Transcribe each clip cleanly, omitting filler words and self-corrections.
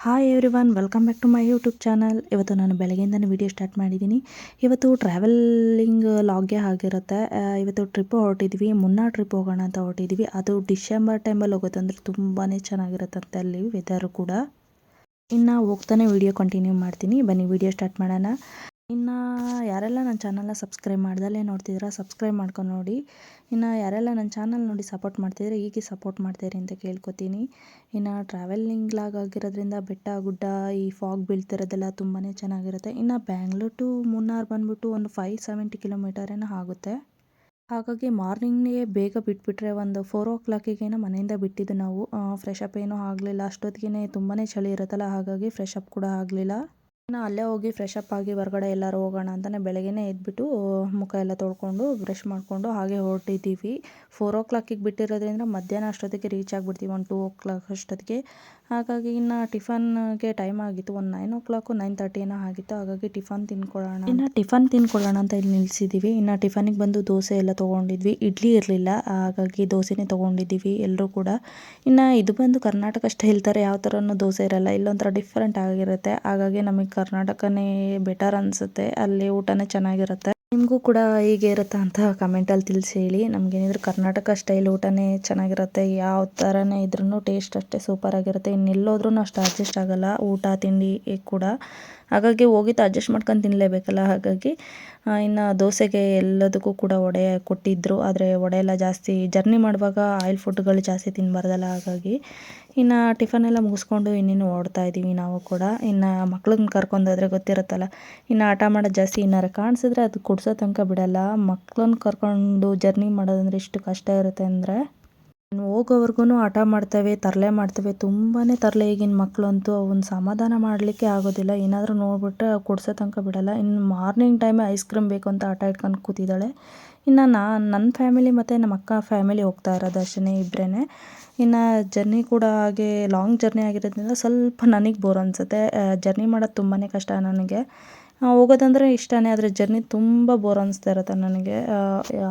Hi everyone, welcome back to my YouTube channel. ಇವತ್ತು ನಾನು ಬೆಳಗ್ಗೆಯಿಂದನೇ video start ಮಾಡಿದ್ದೀನಿ. ಇವತ್ತು ಟ್ರಾವೆಲಿಂಗ್ ಲಾಗ್ಗೆ ಆಗಿರುತ್ತೆ. ಇವತ್ತು ಟ್ರಿಪ್ ಹೊರಟಿದ್ವಿ, ಮುನ್ನಾರ್ ಟ್ರಿಪ್ ಹೋಗೋಣ ಅಂತ ಹೊರಟಿದ್ವಿ. ಅದು ಡಿಸೆಂಬರ್ ಟೈಮಲ್ಲಿ ಹೋಗೋದಂದ್ರೆ ತುಂಬಾ ಚೆನ್ನಾಗಿರುತ್ತಂತೆ ಅಲ್ಲಿ ವೆದರು ಕೂಡ. ಇನ್ನು ಹೋಗ್ತಾನೆ ವಿಡಿಯೋ ಕಂಟಿನ್ಯೂ ಮಾಡ್ತೀನಿ, ಬನ್ನಿ ವಿಡಿಯೋ ಸ್ಟಾರ್ಟ್ ಮಾಡೋಣ. ಇನ್ನು ಯಾರೆಲ್ಲ ನನ್ನ ಚಾನಲ್ನ ಸಬ್ಸ್ಕ್ರೈಬ್ ಮಾಡ್ದಲ್ಲೇ ನೋಡ್ತಿದ್ದೀರಾ ಸಬ್ಸ್ಕ್ರೈಬ್ ಮಾಡ್ಕೊಂಡು ನೋಡಿ. ಇನ್ನು ಯಾರೆಲ್ಲ ನನ್ನ ಚಾನಲ್ ನೋಡಿ ಸಪೋರ್ಟ್ ಮಾಡ್ತಿದ್ರೆ ಹೀಗೆ ಸಪೋರ್ಟ್ ಮಾಡ್ತೀರಿ ಅಂತ ಕೇಳ್ಕೊತೀನಿ. ಇನ್ನು ಟ್ರಾವೆಲಿಂಗ್ ಲಾಗ್ ಆಗಿರೋದ್ರಿಂದ ಬೆಟ್ಟ ಗುಡ್ಡ ಈ ಫಾಗ್ ಬೀಳ್ತಿರೋದೆಲ್ಲ ತುಂಬಾ ಚೆನ್ನಾಗಿರುತ್ತೆ. ಇನ್ನು ಬ್ಯಾಂಗ್ಳೂರ್ ಟು ಮುನ್ನಾರ್ ಬಂದ್ಬಿಟ್ಟು ಒಂದು 570 ಕಿಲೋಮೀಟರ್ ಏನೋ ಆಗುತ್ತೆ. ಹಾಗಾಗಿ ಮಾರ್ನಿಂಗ್ಗೆ ಬೇಗ ಬಿಟ್ಬಿಟ್ರೆ ಒಂದು 4 ಓ ಕ್ಲಾಕಿಗೇನೋ ಮನೆಯಿಂದ ಬಿಟ್ಟಿದ್ದು ನಾವು. ಫ್ರೆಶ್ ಅಪ್ ಏನೂ ಆಗಲಿಲ್ಲ, ಅಷ್ಟೊತ್ತಿಗೆ ತುಂಬಾ ಚಳಿ ಇರುತ್ತಲ್ಲ, ಹಾಗಾಗಿ ಫ್ರೆಶ್ ಅಪ್ ಕೂಡ ಆಗಲಿಲ್ಲ. ಇನ್ನು ಅಲ್ಲೇ ಹೋಗಿ ಫ್ರೆಶ್ ಅಪ್ ಆಗಿ ಹೊರಗಡೆ ಎಲ್ಲರೂ ಹೋಗೋಣ ಅಂತಲೇ ಬೆಳಗ್ಗೆನೇ ಎದ್ಬಿಟ್ಟು ಮುಖ ಎಲ್ಲ ತೊಳ್ಕೊಂಡು ಬ್ರಷ್ ಮಾಡಿಕೊಂಡು ಹಾಗೆ ಹೊರಟಿದ್ದೀವಿ. 4 ಓ ಕ್ಲಾಕಿಗೆ ಬಿಟ್ಟಿರೋದ್ರಿಂದ ಮಧ್ಯಾಹ್ನ ಅಷ್ಟೊತ್ತಿಗೆ ರೀಚ್ ಆಗಿಬಿಡ್ತೀವಿ, ಒಂದು 2 ಓ ಕ್ಲಾಕ್ ಅಷ್ಟೊತ್ತಿಗೆ. ಹಾಗಾಗಿ ಇನ್ನು ಟಿಫನ್ಗೆ ಟೈಮ್ ಆಗಿತ್ತು, ಒಂದು 9 ಓ ಕ್ಲಾಕು 9:30 ಏನೋ ಆಗಿತ್ತು. ಹಾಗಾಗಿ ಟಿಫನ್ ತಿನ್ಕೊಳ್ಳೋಣ ಅಂತ ಇಲ್ಲಿ ನಿಲ್ಲಿಸಿದ್ದೀವಿ. ಇನ್ನು ಟಿಫನಿಗೆ ಬಂದು ದೋಸೆ ಎಲ್ಲ ತೊಗೊಂಡಿದ್ವಿ, ಇಡ್ಲಿ ಇರಲಿಲ್ಲ, ಹಾಗಾಗಿ ದೋಸೆನೇ ತೊಗೊಂಡಿದ್ದೀವಿ ಎಲ್ಲರೂ ಕೂಡ. ಇನ್ನು ಇದು ಬಂದು ಕರ್ನಾಟಕ ಸ್ಟೈಲ್ ಥರ ಯಾವ ಥರನೂ ದೋಸೆ ಇರೋಲ್ಲ, ಇಲ್ಲೊಂಥರ ಡಿಫ್ರೆಂಟ್ ಆಗಿರುತ್ತೆ. ಹಾಗಾಗಿ ನಮಗೆ ಕರ್ನಾಟಕನೇ ಬೆಟರ್ ಅನಿಸುತ್ತೆ, ಅಲ್ಲಿ ಊಟನೇ ಚೆನ್ನಾಗಿರುತ್ತೆ. ನಿಮಗೂ ಕೂಡ ಹೀಗೆ ಇರುತ್ತಾ ಅಂತ ಕಮೆಂಟಲ್ಲಿ ತಿಳಿಸಿ ಹೇಳಿ. ನಮಗೇನಿದ್ರು ಕರ್ನಾಟಕ ಸ್ಟೈಲ್ ಊಟನೇ ಚೆನ್ನಾಗಿರುತ್ತೆ, ಯಾವ ಥರನೇ ಇದ್ರೂ ಟೇಸ್ಟ್ ಅಷ್ಟೇ ಸೂಪರಾಗಿರುತ್ತೆ. ಇನ್ನೆಲ್ಲೋದ್ರೂ ಅಷ್ಟು ಅಡ್ಜಸ್ಟ್ ಆಗೋಲ್ಲ ಊಟ ತಿಂಡಿ ಕೂಡ. ಹಾಗಾಗಿ ಹೋಗಿದ್ದು ಅಡ್ಜಸ್ಟ್ ಮಾಡ್ಕೊಂಡು ತಿನ್ನಲೇಬೇಕಲ್ಲ. ಹಾಗಾಗಿ ಇನ್ನು ದೋಸೆಗೆ ಎಲ್ಲದಕ್ಕೂ ಕೂಡ ವಡೆ ಕೊಟ್ಟಿದ್ದರು, ಆದರೆ ವಡೆ ಎಲ್ಲ ಜಾಸ್ತಿ ಜರ್ನಿ ಮಾಡುವಾಗ ಆಯಿಲ್ ಫುಡ್ಗಳು ಜಾಸ್ತಿ ತಿನ್ನಬಾರ್ದಲ್ಲ. ಹಾಗಾಗಿ ಇನ್ನು ಟಿಫನೆಲ್ಲ ಮುಗಿಸ್ಕೊಂಡು ಇನ್ನೇನು ಓಡ್ತಾ ಇದ್ದೀವಿ ನಾವು ಕೂಡ. ಇನ್ನು ಮಕ್ಳನ್ನ ಕರ್ಕೊಂಡೋದ್ರೆ ಗೊತ್ತಿರುತ್ತಲ್ಲ, ಇನ್ನು ಆಟ ಮಾಡೋದು ಜಾಸ್ತಿ. ಇನ್ನಾರು ಕಾಣಿಸಿದ್ರೆ ಅದು ಕೊಡಿಸೋ ತನಕ ಬಿಡೋಲ್ಲ. ಮಕ್ಳನ್ನ ಕರ್ಕೊಂಡು ಜರ್ನಿ ಮಾಡೋದಂದ್ರೆ ಎಷ್ಟು ಕಷ್ಟ ಇರುತ್ತೆ ಅಂದರೆ, ಹೋಗೋವರೆಗೂ ಆಟ ಮಾಡ್ತವೆ, ತರಲೆ ಮಾಡ್ತವೆ, ತುಂಬಾ ತರಲೆ ಈಗಿನ ಮಕ್ಕಳು ಅಂತೂ. ಅವನ್ನ ಸಮಾಧಾನ ಮಾಡಲಿಕ್ಕೆ ಆಗೋದಿಲ್ಲ, ಏನಾದರೂ ನೋಡಿಬಿಟ್ರೆ ಕೊಡಿಸೋ ತನಕ ಬಿಡೋಲ್ಲ. ಇನ್ನು ಮಾರ್ನಿಂಗ್ ಟೈಮೇ ಐಸ್ ಕ್ರೀಮ್ ಬೇಕು ಅಂತ ಆಟ ಇಟ್ಕೊಂಡು ಕೂತಿದ್ದಾಳೆ. ಇನ್ನು ನನ್ನ ಫ್ಯಾಮಿಲಿ ಮತ್ತು ನಮ್ಮ ಅಕ್ಕ ಫ್ಯಾಮಿಲಿ ಹೋಗ್ತಾ ಇರೋದು ಅಷ್ಟೇ, ಇಬ್ಬರೇ. ಇನ್ನು ಜರ್ನಿ ಕೂಡ ಹಾಗೆ ಲಾಂಗ್ ಜರ್ನಿ ಆಗಿರೋದ್ರಿಂದ ಸ್ವಲ್ಪ ನನಗೆ ಬೋರ್ ಅನಿಸುತ್ತೆ. ಜರ್ನಿ ಮಾಡೋದು ತುಂಬಾ ಕಷ್ಟ ನನಗೆ. ಹೋಗೋದಂದರೆ ಇಷ್ಟನೇ, ಆದರೆ ಜರ್ನಿ ತುಂಬ ಬೋರ್ ಅನಿಸ್ತಾ ಇರುತ್ತೆ ನನಗೆ.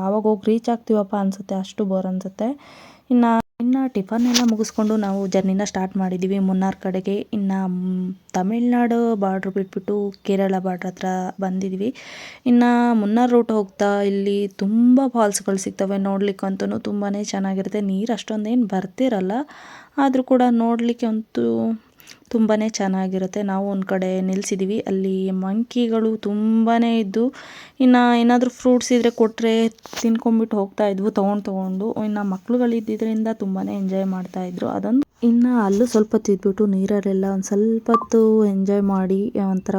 ಆವಾಗ ಹೋಗಿ ರೀಚ್ ಆಗ್ತೀವಪ್ಪ ಅನಿಸುತ್ತೆ, ಅಷ್ಟು ಬೋರ್ ಅನಿಸುತ್ತೆ. ಇನ್ನು ಟಿಫನ್ ಎಲ್ಲ ಮುಗಿಸ್ಕೊಂಡು ನಾವು ಜರ್ನಿನ ಸ್ಟಾರ್ಟ್ ಮಾಡಿದ್ದೀವಿ ಮುನ್ನಾರ್ ಕಡೆಗೆ. ಇನ್ನು ತಮಿಳ್ನಾಡು ಬಾರ್ಡ್ರ್ ಬಿಟ್ಬಿಟ್ಟು ಕೇರಳ ಬಾರ್ಡ್ರ್ ಹತ್ರ ಬಂದಿದ್ವಿ. ಇನ್ನು ಮುನ್ನಾರ್ ರೂಟ್ ಹೋಗ್ತಾ ಇಲ್ಲಿ ತುಂಬ ಫಾಲ್ಸ್ಗಳು ಸಿಗ್ತವೆ, ನೋಡ್ಲಿಕ್ಕಂತೂ ತುಂಬಾ ಚೆನ್ನಾಗಿರುತ್ತೆ. ನೀರು ಅಷ್ಟೊಂದೇನು ಬರ್ತಿರಲ್ಲ, ಆದರೂ ಕೂಡ ನೋಡಲಿಕ್ಕೆ ಅಂತೂ ತುಂಬಾ ಚೆನ್ನಾಗಿರುತ್ತೆ. ನಾವು ಒಂದು ಕಡೆ ನಿಲ್ಲಿಸಿದ್ದೀವಿ, ಅಲ್ಲಿ ಮಂಕಿಗಳು ತುಂಬಾ ಇದ್ದು. ಇನ್ನು ಏನಾದರೂ ಫ್ರೂಟ್ಸ್ ಇದ್ದರೆ ಕೊಟ್ಟರೆ ತಿನ್ಕೊಂಬಿಟ್ಟು ಹೋಗ್ತಾ ಇದ್ವು ತೊಗೊಂಡು. ಇನ್ನು ಮಕ್ಳುಗಳಿದ್ದರಿಂದ ತುಂಬಾ ಎಂಜಾಯ್ ಮಾಡ್ತಾಯಿದ್ರು ಅದೊಂದು. ಇನ್ನು ಅಲ್ಲೂ ಸ್ವಲ್ಪ ತಿದ್ಬಿಟ್ಟು ನೀರಲ್ಲೆಲ್ಲ ಒಂದು ಸ್ವಲ್ಪ ಹೊತ್ತು ಎಂಜಾಯ್ ಮಾಡಿ, ಒಂಥರ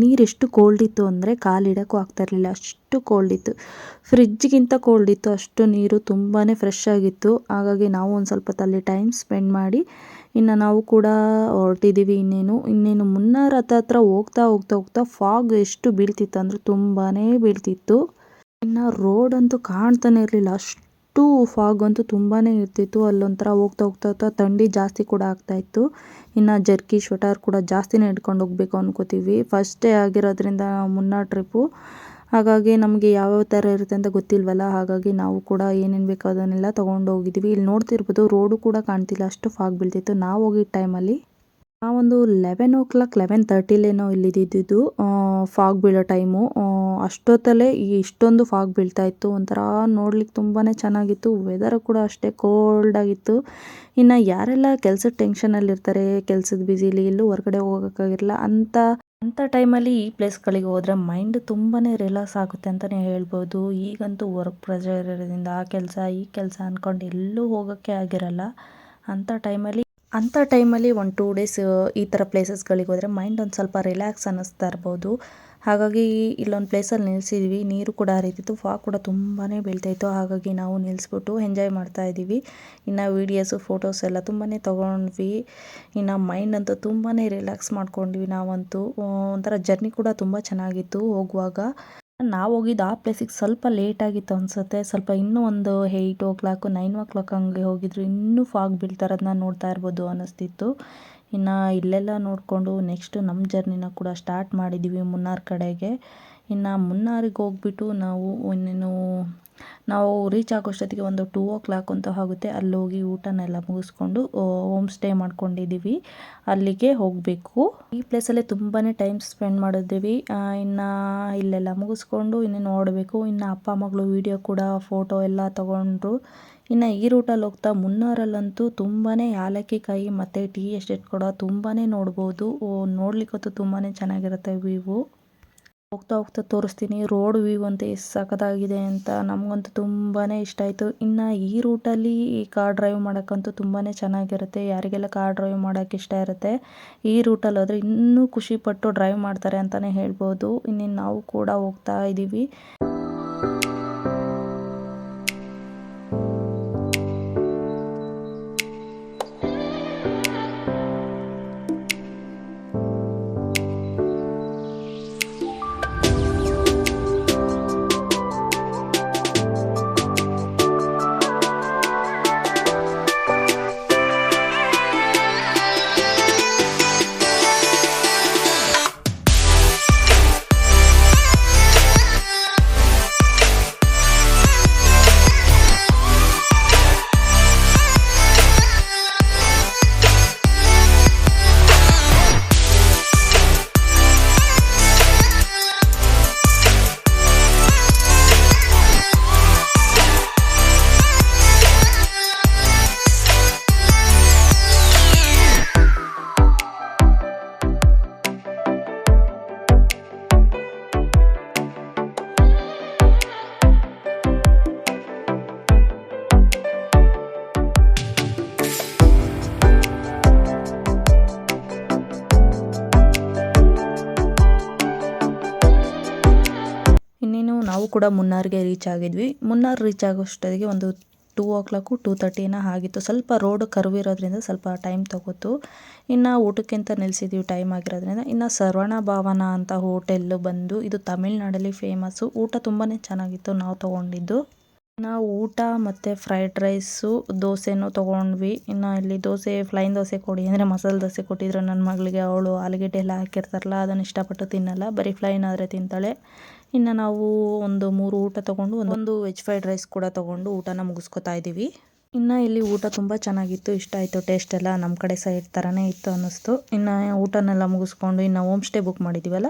ನೀರು ಎಷ್ಟು ಕೋಲ್ಡ್ ಇತ್ತು ಅಂದರೆ ಕಾಲಿಡೋಕ್ಕೂ ಆಗ್ತಾಯಿರಲಿಲ್ಲ, ಅಷ್ಟು ಕೋಲ್ಡ್ ಇತ್ತು. ಫ್ರಿಜ್ಗಿಂತ ಕೋಲ್ಡ್ ಇತ್ತು, ಅಷ್ಟು ನೀರು ತುಂಬಾ ಫ್ರೆಶ್ ಆಗಿತ್ತು. ಹಾಗಾಗಿ ನಾವು ಒಂದು ಸ್ವಲ್ಪ ಹೊತ್ತು ಅಲ್ಲಿ ಟೈಮ್ ಸ್ಪೆಂಡ್ ಮಾಡಿ ಇನ್ನು ನಾವು ಕೂಡ ಹೊರಟಿದ್ದೀವಿ. ಇನ್ನೇನು ಮುನ್ನಾರ್ ಹತ್ರ ಹೋಗ್ತಾ ಫಾಗ್ ಎಷ್ಟು ಬೀಳ್ತಿತ್ತು ಅಂದರೆ ತುಂಬಾ ಬೀಳ್ತಿತ್ತು. ಇನ್ನು ರೋಡ್ ಅಂತೂ ಕಾಣ್ತಾನೆ ಇರಲಿಲ್ಲ, ಅಷ್ಟು ಫಾಗ್ ಅಂತೂ ತುಂಬಾ ಇರ್ತಿತ್ತು. ಅಲ್ಲೊಂಥರ ಹೋಗ್ತಾ ಥಂಡಿ ಜಾಸ್ತಿ ಕೂಡ ಆಗ್ತಾಯಿತ್ತು. ಇನ್ನು ಜರ್ಕಿ ಸ್ವೆಟರ್ ಕೂಡ ಜಾಸ್ತಿನೇ ಹಿಡ್ಕೊಂಡು ಹೋಗ್ಬೇಕು ಅನ್ಕೋತೀವಿ, ಫಸ್ಟ್ ಡೇ ಆಗಿರೋದ್ರಿಂದ ಮುನ್ನಾರ್ ಟ್ರಿಪ್ಪು. ಹಾಗಾಗಿ ನಮಗೆ ಯಾವ್ಯಾವ ಥರ ಇರುತ್ತೆ ಅಂತ ಗೊತ್ತಿಲ್ವಲ್ಲ, ಹಾಗಾಗಿ ನಾವು ಕೂಡ ಏನೇನು ಬೇಕೋ ಅದನ್ನೆಲ್ಲ ತೊಗೊಂಡು ಹೋಗಿದ್ದೀವಿ. ಇಲ್ಲಿ ನೋಡ್ತಿರ್ಬೋದು ರೋಡು ಕೂಡ ಕಾಣ್ತಿಲ್ಲ, ಅಷ್ಟು ಫಾಗ್ ಬೀಳ್ತಿತ್ತು. ನಾವು ಹೋಗಿದ್ದ ಟೈಮಲ್ಲಿ ನಾವೊಂದು 11 ಓ ಕ್ಲಾಕ್ 11:30 ಇಲ್ಲಿದ್ದಿದ್ದು ಫಾಗ್ ಬೀಳೋ ಟೈಮು. ಅಷ್ಟೊತ್ತಲ್ಲೇ ಇಷ್ಟೊಂದು ಫಾಗ್ ಬೀಳ್ತಾ ಇತ್ತು, ಒಂಥರ ನೋಡ್ಲಿಕ್ಕೆ ತುಂಬಾ ಚೆನ್ನಾಗಿತ್ತು. ವೆದರು ಕೂಡ ಅಷ್ಟೇ ಕೋಲ್ಡ್ ಆಗಿತ್ತು. ಇನ್ನು ಯಾರೆಲ್ಲ ಕೆಲಸದ ಟೆನ್ಷನಲ್ಲಿರ್ತಾರೆ, ಕೆಲಸದ ಬ್ಯುಸಿಲಿ ಎಲ್ಲೂ ಹೊರಗಡೆ ಹೋಗೋಕ್ಕಾಗಿರಲ್ಲ ಅಂಥ ಟೈಮಲ್ಲಿ ಈ ಪ್ಲೇಸ್ಗಳಿಗೆ ಹೋದರೆ ಮೈಂಡ್ ತುಂಬಾ ರಿಲ್ಯಾಕ್ಸ್ ಆಗುತ್ತೆ ಅಂತಲೇ ಹೇಳ್ಬೋದು. ಈಗಂತೂ ವರ್ಕ್ ಪ್ರೆಷರ್ ಇರೋದ್ರಿಂದ ಆ ಕೆಲಸ ಈ ಕೆಲಸ ಅಂದ್ಕೊಂಡು ಎಲ್ಲೂ ಹೋಗೋಕ್ಕೆ ಆಗಿರಲ್ಲ. ಅಂಥ ಟೈಮಲ್ಲಿ ಒಂದು 2 ಡೇಸ್ ಈ ಥರ ಪ್ಲೇಸಸ್ಗಳಿಗೆ ಹೋದರೆ ಮೈಂಡ್ ಒಂದು ಸ್ವಲ್ಪ ರಿಲ್ಯಾಕ್ಸ್ ಅನ್ನಿಸ್ತಾ ಇರ್ಬೋದು. ಹಾಗಾಗಿ ಇಲ್ಲೊಂದು ಪ್ಲೇಸಲ್ಲಿ ನಿಲ್ಲಿಸಿದ್ವಿ, ನೀರು ಕೂಡ ಹರಿತಿತ್ತು, ಫಾಗ್ ಕೂಡ ತುಂಬಾ ಬೀಳ್ತಾಯಿತ್ತು. ಹಾಗಾಗಿ ನಾವು ನಿಲ್ಲಿಸ್ಬಿಟ್ಟು ಎಂಜಾಯ್ ಮಾಡ್ತಾಯಿದ್ದೀವಿ. ಇನ್ನು ವೀಡಿಯೋಸು ಫೋಟೋಸ್ ಎಲ್ಲ ತುಂಬಾ ತೊಗೊಂಡ್ವಿ. ಇನ್ನು ಮೈಂಡ್ ಅಂತೂ ತುಂಬಾ ರಿಲ್ಯಾಕ್ಸ್ ಮಾಡ್ಕೊಂಡ್ವಿ ನಾವಂತೂ. ಒಂಥರ ಜರ್ನಿ ಕೂಡ ತುಂಬ ಚೆನ್ನಾಗಿತ್ತು. ಹೋಗುವಾಗ ನಾವು ಹೋಗಿದ್ದು ಆ ಪ್ಲೇಸಿಗೆ ಸ್ವಲ್ಪ ಲೇಟಾಗಿತ್ತು ಅನಿಸುತ್ತೆ, ಸ್ವಲ್ಪ ಇನ್ನೂ ಒಂದು 8 ಓ ಕ್ಲಾಕು 9 ಓ ಕ್ಲಾಕ್ ಹಂಗೆ ಹೋಗಿದ್ರು ಇನ್ನೂ ಫಾಗ್ ಬೀಳ್ತಾ ಇರೋದನ್ನ ನೋಡ್ತಾ ಇರ್ಬೋದು ಅನ್ನಿಸ್ತಿತ್ತು. ಇನ್ನು ಇಲ್ಲೆಲ್ಲ ನೋಡಿಕೊಂಡು ನೆಕ್ಸ್ಟು ನಮ್ಮ ಜರ್ನಿನ ಕೂಡ ಸ್ಟಾರ್ಟ್ ಮಾಡಿದ್ದೀವಿ ಮುನ್ನಾರ್ ಕಡೆಗೆ. ಇನ್ನು ಮುನ್ನಾರಿಗೆ ಹೋಗ್ಬಿಟ್ಟು ನಾವು ಇನ್ನೇನು ನಾವು ರೀಚ್ ಆಗೋಷ್ಟೊತ್ತಿಗೆ ಒಂದು 2 o'clock ಅಂತ ಆಗುತ್ತೆ. ಅಲ್ಲಿ ಹೋಗಿ ಊಟನೆಲ್ಲ ಮುಗಿಸ್ಕೊಂಡು ಹೋಮ್ ಸ್ಟೇ ಮಾಡ್ಕೊಂಡಿದ್ದೀವಿ, ಅಲ್ಲಿಗೆ ಹೋಗಬೇಕು. ಈ ಪ್ಲೇಸಲ್ಲಿ ತುಂಬಾ ಟೈಮ್ ಸ್ಪೆಂಡ್ ಮಾಡಿದ್ದೀವಿ. ಇನ್ನು ಇಲ್ಲೆಲ್ಲ ಮುಗಿಸ್ಕೊಂಡು ಇನ್ನೇ ನೋಡಬೇಕು. ಇನ್ನು ಅಪ್ಪ ಮಗಳು ವಿಡಿಯೋ ಕೂಡ ಫೋಟೋ ಎಲ್ಲ ತಗೊಂಡ್ರು. ಇನ್ನು ಈ ರೂಟಲ್ಲಿ ಹೋಗ್ತಾ ಮುನ್ನಾರಲ್ಲಂತೂ ತುಂಬಾ ಯಾಲಕ್ಕಿಕಾಯಿ ಮತ್ತು ಟೀ ಎಸ್ಟೇಟ್ ಕೂಡ ತುಂಬಾ ನೋಡ್ಬೋದು. ನೋಡ್ಲಿಕ್ಕಂತೂ ತುಂಬಾ ಚೆನ್ನಾಗಿರುತ್ತೆ ವ್ಯೂ. ಹೋಗ್ತಾ ಹೋಗ್ತಾ ತೋರಿಸ್ತೀನಿ ರೋಡ್ ವ್ಯೂ ಅಂತ ಎಷ್ಟು ಸಖತ್ತಾಗಿದೆ ಅಂತ. ನಮಗಂತೂ ತುಂಬಾ ಇಷ್ಟ ಆಯಿತು. ಇನ್ನು ಈ ರೂಟಲ್ಲಿ ಕಾರ್ ಡ್ರೈವ್ ಮಾಡೋಕ್ಕಂತೂ ತುಂಬಾ ಚೆನ್ನಾಗಿರುತ್ತೆ. ಯಾರಿಗೆಲ್ಲ ಕಾರ್ ಡ್ರೈವ್ ಮಾಡೋಕ್ಕೆ ಇಷ್ಟ ಇರುತ್ತೆ ಈ ರೂಟಲ್ಲಿ ಹೋದರೆ ಇನ್ನೂ ಖುಷಿಪಟ್ಟು ಡ್ರೈವ್ ಮಾಡ್ತಾರೆ ಅಂತಲೇ ಹೇಳ್ಬೋದು. ಇನ್ನೇನು ನಾವು ಕೂಡ ಹೋಗ್ತಾ ಇದ್ದೀವಿ. ನಾವು ಕೂಡ ಮುನ್ನಾರ್ಗೆ ರೀಚ್ ಆಗಿದ್ವಿ. ಮುನ್ನಾರ್ ರೀಚ್ ಆಗೋಷ್ಟೊತ್ತಿಗೆ ಒಂದು 2 o'clock 2:30 ಆಗಿತ್ತು. ಸ್ವಲ್ಪ ರೋಡ್ ಕರ್ವ್ ಇರೋದ್ರಿಂದ ಸ್ವಲ್ಪ ಟೈಮ್ ತಗೋತು. ಇನ್ನು ಊಟಕ್ಕೆ ಅಂತ ನಿಲ್ಲಿಸಿದ್ವಿ ಟೈಮ್ ಆಗಿರೋದ್ರಿಂದ. ಇನ್ನು ಶ್ರವಣ ಭವನ ಅಂತ ಹೋಟೆಲ್ಲು ಬಂದು ಇದು ತಮಿಳ್ನಾಡಲ್ಲಿ ಫೇಮಸ್ಸು. ಊಟ ತುಂಬಾ ಚೆನ್ನಾಗಿತ್ತು ನಾವು ತೊಗೊಂಡಿದ್ದು. ನಾವು ಊಟ ಮತ್ತು ಫ್ರೈಡ್ ರೈಸು ದೋಸೆನೂ ತೊಗೊಂಡ್ವಿ. ಇನ್ನು ಇಲ್ಲಿ ಫ್ಲೈನ್ ದೋಸೆ ಕೊಡಿ ಅಂದರೆ ಮಸಾಲೆ ದೋಸೆ ಕೊಟ್ಟಿದ್ರು ನನ್ನ ಮಗಳಿಗೆ. ಅವಳು ಆಲೂಗೆಡ್ಡೆ ಎಲ್ಲ ಹಾಕಿರ್ತಾರಲ್ಲ ಅದನ್ನು ಇಷ್ಟಪಟ್ಟು ತಿನ್ನಲ್ಲ, ಬರೀ ಫ್ಲೈನ್ ಆದರೆ ತಿಂತಾಳೆ. ಇನ್ನು ನಾವು ಒಂದು 3 ಊಟ ತೊಗೊಂಡು ಒಂದು ವೆಜ್ ಫ್ರೈಡ್ ರೈಸ್ ಕೂಡ ತೊಗೊಂಡು ಊಟನ ಮುಗಿಸ್ಕೊತಾ ಇದ್ದೀವಿ. ಇನ್ನು ಇಲ್ಲಿ ಊಟ ತುಂಬ ಚೆನ್ನಾಗಿತ್ತು, ಇಷ್ಟ ಆಯಿತು. ಟೇಸ್ಟ್ ಎಲ್ಲ ನಮ್ಮ ಕಡೆ ಸೈಡ್ ಥರನೇ ಇತ್ತು ಅನ್ನಿಸ್ತು. ಇನ್ನು ಊಟನೆಲ್ಲ ಮುಗಿಸ್ಕೊಂಡು ಇನ್ನು ಹೋಮ್ ಸ್ಟೇ ಬುಕ್ ಮಾಡಿದ್ದೀವಲ್ಲ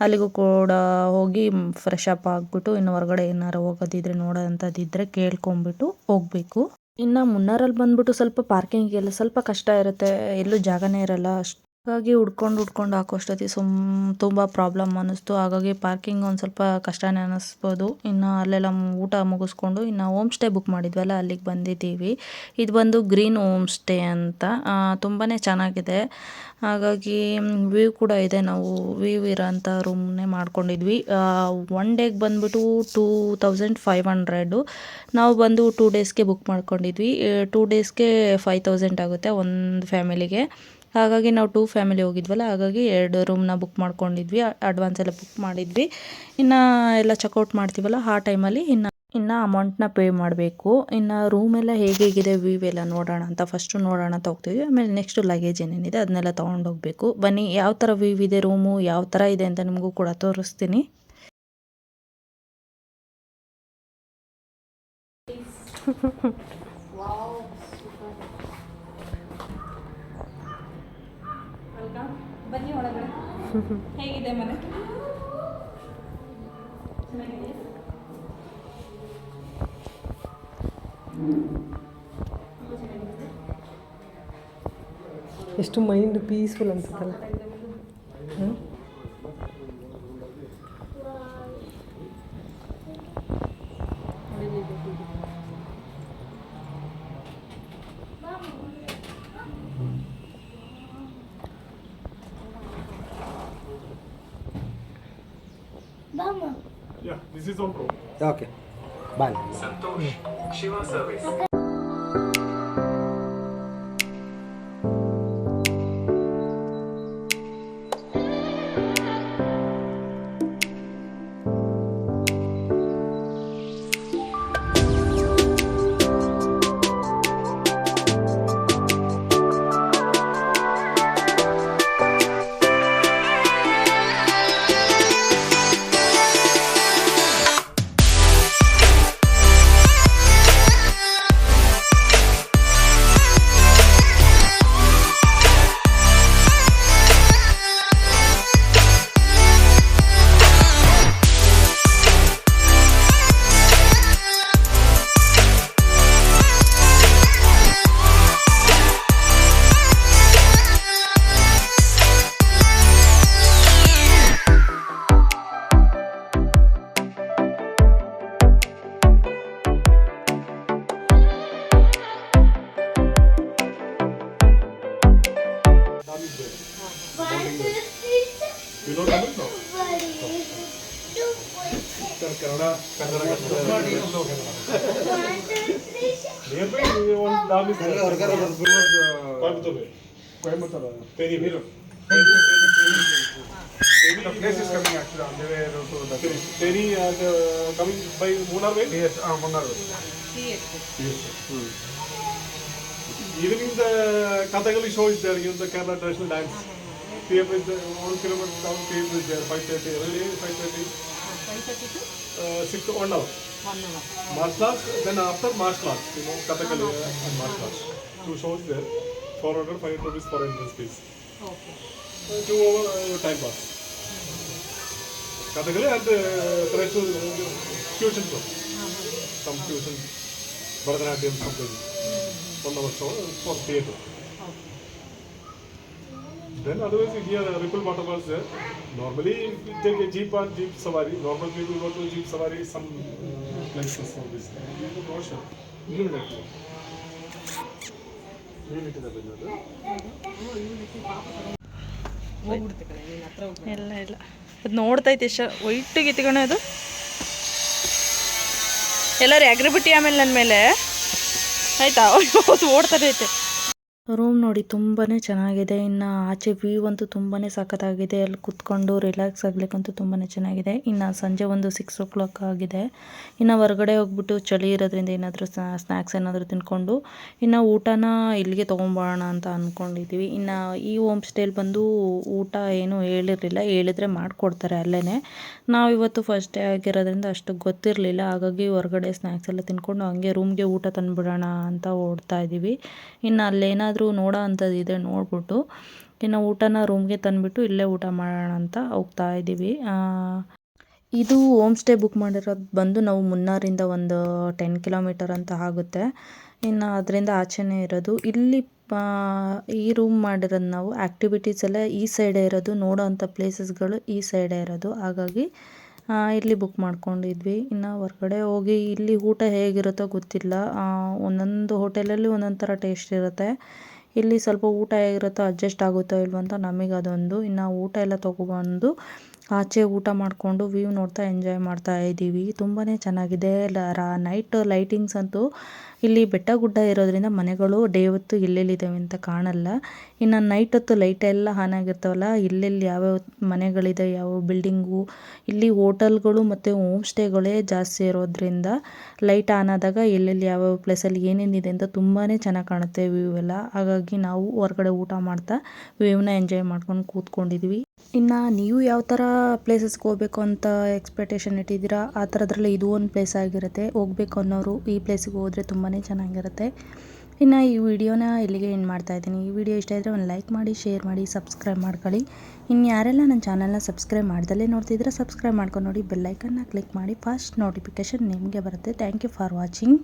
ಅಲ್ಲಿಗೂ ಕೂಡ ಹೋಗಿ ಫ್ರೆಶ್ ಅಪ್ ಆಗಿಬಿಟ್ಟು ಇನ್ನು ಹೊರಗಡೆ ಏನಾರು ಹೋಗೋದಿದ್ರೆ ನೋಡೋಂಥದ್ದಿದ್ದರೆ ಕೇಳ್ಕೊಂಬಿಟ್ಟು ಹೋಗಬೇಕು. ಇನ್ನು ಮುನ್ನಾರಲ್ಲಿ ಬಂದ್ಬಿಟ್ಟು ಸ್ವಲ್ಪ ಪಾರ್ಕಿಂಗೆಲ್ಲ ಸ್ವಲ್ಪ ಕಷ್ಟ ಇರುತ್ತೆ, ಎಲ್ಲೂ ಜಾಗನೇ ಇರಲ್ಲ. ಹಾಗಾಗಿ ಹುಡ್ಕೊಂಡು ಹಾಕೋಷ್ಟೊತ್ತಿಗೆ ತುಂಬ ಪ್ರಾಬ್ಲಮ್ ಅನ್ನಿಸ್ತು. ಹಾಗಾಗಿ ಪಾರ್ಕಿಂಗ್ ಒಂದು ಸ್ವಲ್ಪ ಕಷ್ಟನೇ ಅನ್ನಿಸ್ಬೋದು. ಇನ್ನು ಅಲ್ಲೆಲ್ಲ ಊಟ ಮುಗಿಸ್ಕೊಂಡು ಇನ್ನು ಹೋಮ್ ಸ್ಟೇ ಬುಕ್ ಮಾಡಿದ್ವಲ್ಲ ಅಲ್ಲಿಗೆ ಬಂದಿದ್ದೀವಿ. ಇದು ಬಂದು ಗ್ರೀನ್ ಹೋಮ್ ಸ್ಟೇ ಅಂತ, ತುಂಬಾ ಚೆನ್ನಾಗಿದೆ. ಹಾಗಾಗಿ ವ್ಯೂ ಕೂಡ ಇದೆ. ನಾವು ವ್ಯೂ ಇರೋಂಥ ರೂಮ್ನೇ ಮಾಡ್ಕೊಂಡಿದ್ವಿ. 1 ಡೇಗೆ ಬಂದುಬಿಟ್ಟು 2500. ನಾವು ಬಂದು 2 ಡೇಸ್ಗೆ ಬುಕ್ ಮಾಡ್ಕೊಂಡಿದ್ವಿ. 2 ಡೇಸ್ಗೆ 5000 ಆಗುತ್ತೆ ಒಂದು ಫ್ಯಾಮಿಲಿಗೆ. ಹಾಗಾಗಿ ನಾವು 2 ಫ್ಯಾಮಿಲಿ ಹೋಗಿದ್ವಲ್ಲ, ಹಾಗಾಗಿ 2 ರೂಮ್ನ ಬುಕ್ ಮಾಡ್ಕೊಂಡಿದ್ವಿ. ಅಡ್ವಾನ್ಸ್ ಎಲ್ಲ ಬುಕ್ ಮಾಡಿದ್ವಿ. ಇನ್ನು ಎಲ್ಲ ಚೆಕ್ಔಟ್ ಮಾಡ್ತೀವಲ್ಲ ಆ ಟೈಮಲ್ಲಿ ಇನ್ನು ಅಮೌಂಟ್ನ ಪೇ ಮಾಡಬೇಕು. ಇನ್ನು ರೂಮೆಲ್ಲ ಹೇಗಿದೆ ವ್ಯೂ ಎಲ್ಲ ನೋಡೋಣ ಅಂತ ಫಸ್ಟು ನೋಡೋಣ ಅಂತ ಹೋಗ್ತೀವಿ. ಆಮೇಲೆ ನೆಕ್ಸ್ಟು ಲಗೇಜ್ ಏನೇನಿದೆ ಅದನ್ನೆಲ್ಲ ತೊಗೊಂಡೋಗ್ಬೇಕು. ಬನ್ನಿ ಯಾವ ಥರ ವ್ಯೂ ಇದೆ, ರೂಮು ಯಾವ ಥರ ಇದೆ ಅಂತ ನಿಮಗೂ ಕೂಡ ತೋರಿಸ್ತೀನಿ. ಬನ್ನಿ ಒಳಗಡೆ. ಹೇಗಿದೆ ಮನೆ? ಚೆನ್ನಾಗಿದೆ. ಎಷ್ಟು ಮೈಂಡ್ ಪೀಸ್ಫುಲ್ ಅನ್ಸುತ್ತಲ್ಲ. Yeah, this is on road. Okay. Bye. Santosh, Shiva Service. You know Tamil? No. Kannada. Nearby one dam is Coimbatore. Peri. The place is coming actually on the way to the Peri coming by Munnar way? Yes, Munnar. Yes. Even in the Kathakali show is there, the Kerala traditional dance. Theatre is 1 kilometer down, theatre is there, 5:30, early 5:30. 5:30 to 6 to 1 hour. 1 hour. Martial arts, then after martial arts, Kathakali and martial arts. 2 shows there, 400, 500 rupees for entrance fees. Okay. 2 hour time pass. Kathakali and traditional fusion show. Some fusion, Bharatanatyam, something. 1 hour show for theatre. Then otherwise here Ripple waterfalls there. Normally if you take a jeep on jeep safari, normal people go to jeep safari some places for this. No sure. Unity. Unity the business. ಹೋಗ್ಬಿಡುತ್ತೆ ಕಣೆ ನೀನು ಹತ್ರ ಹೋಗ್ಬೇಡ. ಇಲ್ಲ ಇಲ್ಲ ಅದು ನೋಡ್ತೈತೆ ಎಷ್ಟು ವೈಟಿಗೆ ಎತ್ಕೊಣ ಅದು ಎಲ್ಲರೂ ಅಗ್ರಿಬಿಟ್ಟಿ ಆಮೇಲೆ ನನ್ನ ಮೇಲೆ ಆಯ್ತಾ ಓಡ್ತಾನೆ ಐತೆ. ರೂಮ್ ನೋಡಿ ತುಂಬಾ ಚೆನ್ನಾಗಿದೆ. ಇನ್ನು ಆಚೆ ವ್ಯೂ ಅಂತೂ ತುಂಬಾ ಸಖತ್ತಾಗಿದೆ. ಅಲ್ಲಿ ಕುತ್ಕೊಂಡು ರಿಲ್ಯಾಕ್ಸ್ ಆಗ್ಲಿಕ್ಕಂತೂ ತುಂಬಾ ಚೆನ್ನಾಗಿದೆ. ಇನ್ನು ಸಂಜೆ ಒಂದು 6 o'clock ಆಗಿದೆ. ಇನ್ನು ಹೊರಗಡೆ ಹೋಗ್ಬಿಟ್ಟು ಚಳಿ ಇರೋದ್ರಿಂದ ಏನಾದರೂ ಸ್ನ್ಯಾಕ್ಸ್ ಏನಾದರೂ ತಿನ್ಕೊಂಡು ಇನ್ನು ಊಟನ ಇಲ್ಲಿಗೆ ತೊಗೊಂಬೋಣ ಅಂತ ಅಂದ್ಕೊಂಡಿದ್ದೀವಿ. ಇನ್ನು ಈ ಹೋಮ್ ಸ್ಟೇಲಿ ಬಂದು ಊಟ ಏನೂ ಹೇಳಿರಲಿಲ್ಲ, ಹೇಳಿದ್ರೆ ಮಾಡಿಕೊಡ್ತಾರೆ ಅಲ್ಲೇ. ನಾವು ಇವತ್ತು ಫಸ್ಟ್ ಡೇ ಆಗಿರೋದ್ರಿಂದ ಅಷ್ಟು ಗೊತ್ತಿರಲಿಲ್ಲ, ಹಾಗಾಗಿ ಹೊರಗಡೆ ಸ್ನ್ಯಾಕ್ಸ್ ಎಲ್ಲ ತಿನ್ಕೊಂಡು ಹಂಗೆ ರೂಮ್ಗೆ ಊಟ ತಂದುಬಿಡೋಣ ಅಂತ ಓಡ್ತಾ ಇದ್ದೀವಿ. ಇನ್ನು ಅಲ್ಲೇನಾದರೂ ನೋಡೋ ಅಂಥದ್ದು ಇದೆ ನೋಡ್ಬಿಟ್ಟು ಇನ್ನು ಊಟನ ರೂಮ್ಗೆ ತಂದುಬಿಟ್ಟು ಇಲ್ಲೇ ಊಟ ಮಾಡೋಣ ಅಂತ ಹೋಗ್ತಾ ಇದ್ದೀವಿ. ಇದು ಹೋಮ್ ಸ್ಟೇ ಬುಕ್ ಮಾಡಿರೋದು ಬಂದು ನಾವು ಮುನ್ನಾರಿಂದ ಒಂದು 10 kilometer ಅಂತ ಆಗುತ್ತೆ. ಇನ್ನು ಅದರಿಂದ ಆಚೆನೇ ಇರೋದು. ಇಲ್ಲಿ ಈ ರೂಮ್ ಮಾಡಿರೋದು ನಾವು ಆ್ಯಕ್ಟಿವಿಟೀಸ್ ಎಲ್ಲ ಈ ಸೈಡೇ ಇರೋದು, ನೋಡೋ ಅಂಥ ಪ್ಲೇಸಸ್ಗಳು ಈ ಸೈಡೇ ಇರೋದು, ಹಾಗಾಗಿ ಇಲ್ಲಿ ಬುಕ್ ಮಾಡ್ಕೊಂಡಿದ್ವಿ. ಇನ್ನು ಹೊರಗಡೆ ಹೋಗಿ ಇಲ್ಲಿ ಊಟ ಹೇಗಿರುತ್ತೋ ಗೊತ್ತಿಲ್ಲ. ಒಂದೊಂದು ಹೋಟೆಲಲ್ಲಿ ಒಂದೊಂದು ಥರ ಟೇಸ್ಟ್ ಇರುತ್ತೆ. ಇಲ್ಲಿ ಸ್ವಲ್ಪ ಊಟ ಹೇಗಿರುತ್ತೋ ಅಡ್ಜಸ್ಟ್ ಆಗುತ್ತೋ ಇಲ್ವೋ ಅಂತ ನಮಗೆ ಅದೊಂದು. ಇನ್ನು ಊಟ ಎಲ್ಲ ತೊಗೊಬಂದು ಆಚೆ ಊಟ ಮಾಡಿಕೊಂಡು ವ್ಯೂ ನೋಡ್ತಾ ಎಂಜಾಯ್ ಮಾಡ್ತಾ ಇದ್ದೀವಿ. ತುಂಬಾ ಚೆನ್ನಾಗಿದೆ. ನೈಟ್ ಲೈಟಿಂಗ್ಸ್ ಅಂತೂ ಇಲ್ಲಿ ಬೆಟ್ಟ ಗುಡ್ಡ ಇರೋದ್ರಿಂದ ಮನೆಗಳು ಡೇ ಹೊತ್ತು ಎಲ್ಲೆಲ್ಲಿದ್ದಾವೆ ಅಂತ ಕಾಣಲ್ಲ. ಇನ್ನು ನೈಟ್ ಹೊತ್ತು ಲೈಟೆಲ್ಲ ಆನ್ ಆಗಿರ್ತಾವಲ್ಲ, ಎಲ್ಲೆಲ್ಲಿ ಯಾವ್ಯಾವ ಮನೆಗಳಿದೆ, ಯಾವ ಬಿಲ್ಡಿಂಗು, ಇಲ್ಲಿ ಹೋಟೆಲ್ಗಳು ಮತ್ತು ಹೋಮ್ ಸ್ಟೇಗಳೇ ಜಾಸ್ತಿ ಇರೋದ್ರಿಂದ ಲೈಟ್ ಆನ್ ಆದಾಗ ಎಲ್ಲೆಲ್ಲಿ ಯಾವ್ಯಾವ ಪ್ಲೇಸಲ್ಲಿ ಏನೇನಿದೆ ಅಂತ ತುಂಬಾ ಚೆನ್ನಾಗಿ ಕಾಣುತ್ತೆ ವ್ಯೂ ಎಲ್ಲ. ಹಾಗಾಗಿ ನಾವು ಹೊರಗಡೆ ಊಟ ಮಾಡ್ತಾ ವ್ಯೂನ ಎಂಜಾಯ್ ಮಾಡ್ಕೊಂಡು ಕೂತ್ಕೊಂಡಿದ್ವಿ. ಇನ್ನು ನೀವು ಯಾವ ಥರ ಪ್ಲೇಸಸ್ಗೆ ಹೋಗ್ಬೇಕು ಅಂತ ಎಕ್ಸ್ಪೆಕ್ಟೇಷನ್ ಇಟ್ಟಿದ್ದೀರಾ, ಆ ಥರದ್ರಲ್ಲಿ ಇದು ಒಂದು ಪ್ಲೇಸ್ ಆಗಿರುತ್ತೆ. ಹೋಗ್ಬೇಕು ಅನ್ನೋರು ಈ ಪ್ಲೇಸಿಗೆ ಹೋದರೆ ತುಂಬಾ ಚೆನ್ನಾಗಿರುತ್ತೆ. ಇನ್ನು ಈ ವಿಡಿಯೋನ ಇಲ್ಲಿಗೆ ಎಂಡ್ ಮಾಡ್ತಾಯಿದ್ದೀನಿ. ಈ ವಿಡಿಯೋ ಇಷ್ಟ ಇದ್ದರೆ ಒಂದು ಲೈಕ್ ಮಾಡಿ, ಶೇರ್ ಮಾಡಿ, ಸಬ್ಸ್ಕ್ರೈಬ್ ಮಾಡ್ಕೊಳ್ಳಿ. ಇನ್ನು ಯಾರೆಲ್ಲ ನನ್ನ ಚಾನಲ್ನ ಸಬ್ಸ್ಕ್ರೈಬ್ ಮಾಡ್ದಲ್ಲೇ ನೋಡ್ತಿದ್ರೆ ಸಬ್ಸ್ಕ್ರೈಬ್ ಮಾಡ್ಕೊಂಡು ನೋಡಿ, ಬೆಲ್ಲೈಕನ್ನ ಕ್ಲಿಕ್ ಮಾಡಿ, ಫಾಸ್ಟ್ ನೋಟಿಫಿಕೇಷನ್ ನಿಮಗೆ ಬರುತ್ತೆ. Thank you for watching.